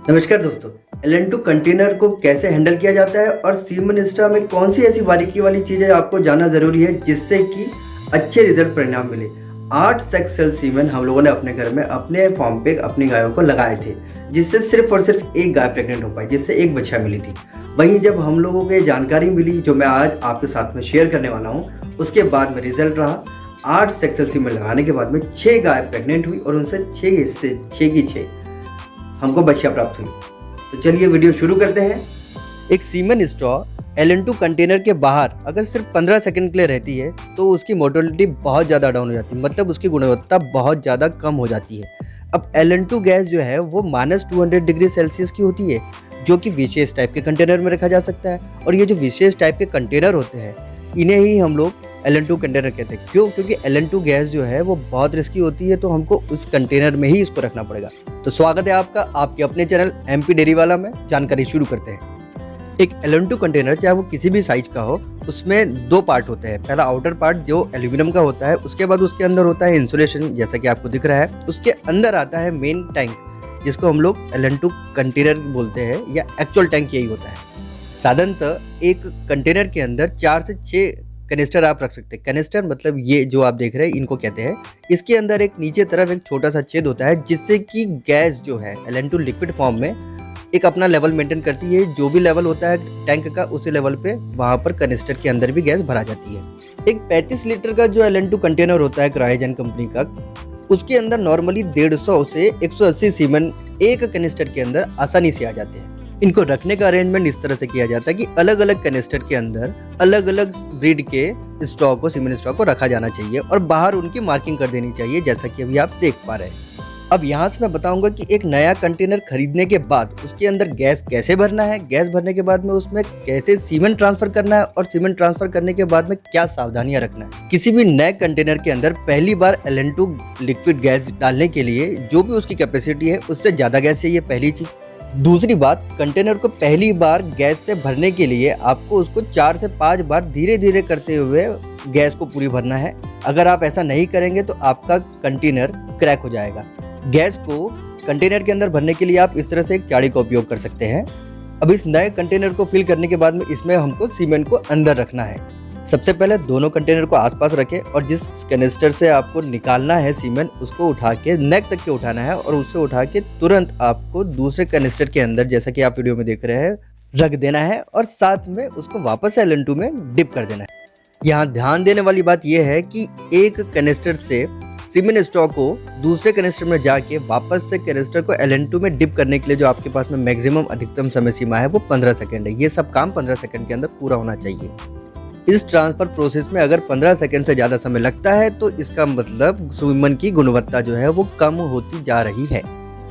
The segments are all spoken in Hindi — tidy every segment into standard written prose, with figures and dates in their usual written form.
नमस्कार दोस्तों। LN2 कंटेनर को कैसे हैंडल किया जाता है और सीमन इंस्टा में कौन सी ऐसी बारीकी वाली चीज़ें आपको जानना ज़रूरी है जिससे कि अच्छे रिजल्ट परिणाम मिले। 8 सेक्स सेल सीमन हम लोगों ने अपने घर में अपने फार्म पे अपनी गायों को लगाए थे, जिससे सिर्फ और सिर्फ एक गाय प्रेग्नेंट हो पाई, जिससे एक बच्चा मिली थी। वहीं जब हम लोगों को ये जानकारी मिली जो मैं आज आपके साथ में शेयर करने वाला हूँ, उसके बाद में रिजल्ट रहा 8 सेक्स सेल सीमन लगाने के बाद में 6 गाय प्रेग्नेंट हुई और उनसे 6 की 6 हमको बच्चियाँ प्राप्त हुई। तो चलिए वीडियो शुरू करते हैं। एक सीमन स्ट्रॉ LN2 कंटेनर के बाहर अगर सिर्फ 15 सेकंड के लिए रहती है तो उसकी मोटिलिटी बहुत ज़्यादा डाउन हो जाती है, मतलब उसकी गुणवत्ता बहुत ज़्यादा कम हो जाती है। अब LN2 गैस जो है वो -200 डिग्री सेल्सियस की होती है, जो कि विशेष टाइप के कंटेनर में रखा जा सकता है। और ये जो विशेष टाइप के कंटेनर होते हैं इन्हें ही हम लोग LN2 कंटेनर कहते हैं। क्यों? क्योंकि LN2 गैस जो है वो बहुत रिस्की होती है, तो हमको उस कंटेनर में ही इसको रखना पड़ेगा। तो स्वागत है आपका आपके अपने चैनल MP डेयरी वाला में। जानकारी शुरू करते हैं। एक LN2 कंटेनर चाहे वो किसी भी साइज का हो, उसमें 2 पार्ट होते हैं। पहला आउटर पार्ट जो एल्यूमिनियम का होता है, उसके बाद उसके अंदर होता है इंसुलेशन, जैसा कि आपको दिख रहा है। उसके अंदर आता है मेन टैंक, जिसको हम लोग LN2 कंटेनर बोलते हैं, या एक्चुअल टैंक यही होता है। साधारणतः एक कंटेनर के अंदर 4 से 6 कनिस्टर आप रख सकते हैं। कनिस्टर मतलब ये जो आप देख रहे हैं इनको कहते हैं। इसके अंदर एक नीचे तरफ एक छोटा सा छेद होता है, जिससे कि गैस जो है LN2 लिक्विड फॉर्म में एक अपना लेवल मेंटेन करती है। जो भी लेवल होता है टैंक का, उसी लेवल पे वहाँ पर कनिस्टर के अंदर भी गैस भरा जाती है। एक 35 लीटर का जो LN2 कंटेनर होता है क्रायोजन कंपनी का, उसके अंदर नॉर्मली 150 से 180 सीमन एक कनिस्टर के अंदर आसानी से आ जाते हैं। इनको रखने का अरेंजमेंट इस तरह से किया जाता है कि अलग अलग कनिस्टर के अंदर अलग अलग ब्रीड के स्टॉक को, सीमन स्टॉक को रखा जाना चाहिए और बाहर उनकी मार्किंग कर देनी चाहिए, जैसा कि अभी आप देख पा रहे हैं। अब यहाँ से मैं बताऊंगा कि एक नया कंटेनर खरीदने के बाद उसके अंदर गैस कैसे भरना है, गैस भरने के बाद में उसमें कैसे सीमेंट ट्रांसफर करना है और सीमेंट ट्रांसफर करने के बाद में क्या सावधानियां रखना है। किसी भी नए कंटेनर के अंदर पहली बार LN2 लिक्विड गैस डालने के लिए जो भी उसकी कैपेसिटी है उससे ज़्यादा गैस चाहिए, पहली चीज। दूसरी बात, कंटेनर को पहली बार गैस से भरने के लिए आपको उसको 4 से 5 बार धीरे धीरे करते हुए गैस को पूरी भरना है। अगर आप ऐसा नहीं करेंगे तो आपका कंटेनर क्रैक हो जाएगा। गैस को कंटेनर के अंदर भरने के लिए आप इस तरह से एक चाड़ी का उपयोग कर सकते हैं। अब इस नए कंटेनर को फिल करने के बाद में इसमें हमको सीमेंट को अंदर रखना है। सबसे पहले दोनों कंटेनर को आसपास रखें और जिस कैनिस्टर से आपको निकालना है सीमेंट, उसको उठा के नेक तक के उठाना है और उससे उठा के तुरंत आपको दूसरे कैनिस्टर के अंदर, जैसा कि आप वीडियो में देख रहे हैं, रख देना है और साथ में उसको वापस LN2 में डिप कर देना है। यहाँ ध्यान देने वाली बात यह है कि एक कैनिस्टर से सीमेंट स्टॉक को दूसरे कैनिस्टर में जाके वापस से कैनिस्टर को LN2 में डिप करने के लिए जो आपके पास में मैक्सिमम अधिकतम समय सीमा है वो 15 सेकंड है। ये सब काम 15 सेकंड के अंदर पूरा होना चाहिए। इस ट्रांसफर प्रोसेस में अगर 15 सेकंड से ज़्यादा समय लगता है तो इसका मतलब सीमन की गुणवत्ता जो है वो कम होती जा रही है।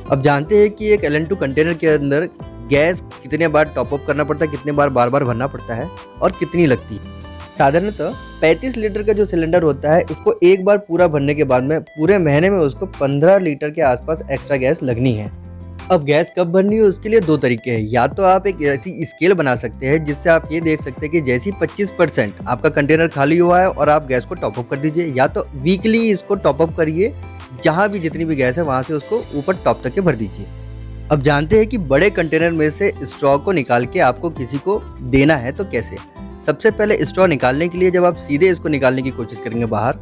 अब जानते हैं कि एक LN2 कंटेनर के अंदर गैस कितने बार टॉप अप करना पड़ता है, कितने बार बार भरना पड़ता है और कितनी लगती है। साधारणतः 35 लीटर का जो सिलेंडर होता है उसको एक बार पूरा भरने के बाद में पूरे महीने में उसको 15 लीटर के आसपास एक्स्ट्रा गैस लगनी है। अब गैस कब भरनी है उसके लिए 2 तरीके हैं। या तो आप एक ऐसी स्केल बना सकते हैं जिससे आप ये देख सकते हैं कि जैसी 25% आपका कंटेनर खाली हुआ है और आप गैस को टॉप अप कर दीजिए, या तो वीकली इसको टॉप अप करिए, जहाँ भी जितनी भी गैस है वहाँ से उसको ऊपर टॉप तक के भर दीजिए। अब जानते हैं कि बड़े कंटेनर में से स्ट्रॉ को निकाल के आपको किसी को देना है तो कैसे। सबसे पहले स्ट्रॉ निकालने के लिए जब आप सीधे इसको निकालने की कोशिश करेंगे बाहर,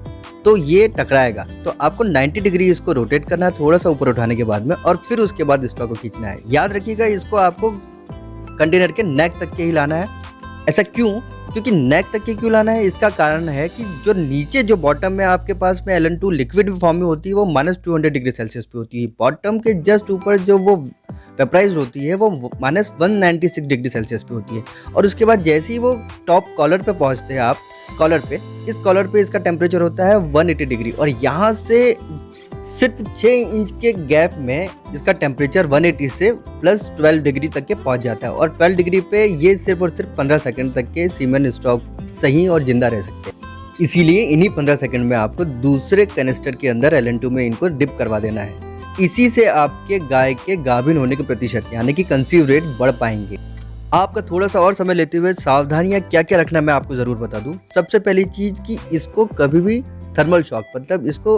तो ये टकराएगा, तो आपको 90 डिग्री इसको रोटेट करना है थोड़ा सा ऊपर उठाने के बाद में, और फिर उसके बाद स्ट्रॉ को खींचना है। याद रखिएगा इसको आपको कंटेनर के नेक तक के ही लाना है। ऐसा क्यों? क्योंकि नेक तक के क्यों लाना है, इसका कारण है कि जो नीचे जो बॉटम में आपके पास में LN2 लिक्विड फॉर्म में होती है वो -200 डिग्री सेल्सियस पे होती है। बॉटम के जस्ट ऊपर जो वो वेपराइज होती है वो -196 डिग्री सेल्सियस पे होती है। और उसके बाद जैसे ही वो टॉप कॉलर पे पहुंचते हैं आप, कॉलर पे, इस कॉलर पे इसका टेम्परेचर होता है 180 डिग्री और यहाँ से सिर्फ 6 इंच के गैप में इसका टेम्परेचर 180 से +12 डिग्री तक के पहुंच जाता है। और 12 डिग्री पे ये सिर्फ और सिर्फ 15 सेकंड तक के सीमेंट स्टॉक सही और जिंदा रह सकते हैं। इसीलिए इन्हीं 15 सेकंड में आपको दूसरे कैनिस्टर के अंदर LN2 में इनको डिप करवा देना है। इसी से आपके गाय के गाभिन होने के प्रतिशत यानी कि कंसीव रेट बढ़ पाएंगे। आपका थोड़ा सा और समय लेते हुए सावधानियां क्या क्या रखना मैं आपको ज़रूर बता दूं। सबसे पहली चीज़ कि इसको कभी भी थर्मल शॉक, मतलब इसको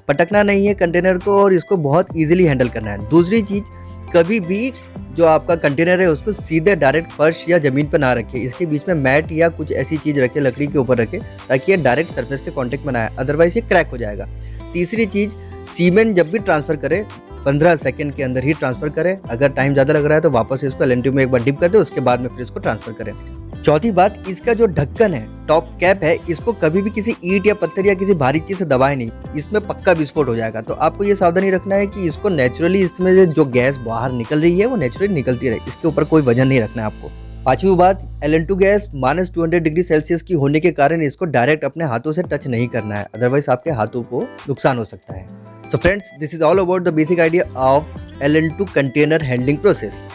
पटकना नहीं है कंटेनर को और इसको बहुत इजीली हैंडल करना है। दूसरी चीज़, कभी भी जो आपका कंटेनर है उसको सीधे डायरेक्ट फर्श या ज़मीन पर ना रखें। इसके बीच में मैट या कुछ ऐसी चीज़ रखें, लकड़ी के ऊपर रखें, ताकि ये डायरेक्ट सरफेस के कॉन्टेक्ट में ना आए, अदरवाइज़ ये क्रैक हो जाएगा। तीसरी चीज़, सीमेंट जब भी ट्रांसफ़र करें 15 सेकंड के अंदर ही ट्रांसफ़र करें। अगर टाइम ज़्यादा लग रहा है तो वापस इसको LN2 में एक बार डिप कर दें, उसके बाद में फिर इसको ट्रांसफ़र करें। चौथी बात, इसका जो ढक्कन है, टॉप कैप है, इसको कभी भी किसी ईंट या पत्थर या किसी भारी चीज़ से दबाएं नहीं, इसमें पक्का विस्फोट हो जाएगा। तो आपको ये सावधानी रखना है कि इसको नेचुरली, इसमें जो गैस बाहर निकल रही है वो नेचुरली निकलती रहे, इसके ऊपर कोई वजन नहीं रखना है आपको। पांचवी बात, LN2 गैस -200 डिग्री सेल्सियस की होने के कारण इसको डायरेक्ट अपने हाथों से टच नहीं करना है, अदरवाइज आपके हाथों को नुकसान हो सकता है। So friends, this is all about the basic idea of LN2 container handling process.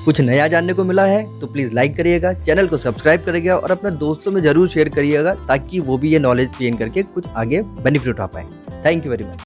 कुछ नया जानने को मिला है तो प्लीज़ लाइक करिएगा, चैनल को सब्सक्राइब करिएगा और अपने दोस्तों में ज़रूर शेयर करिएगा, ताकि वो भी ये नॉलेज गेन करके कुछ आगे बेनिफिट उठा पाएँ। Thank you very much.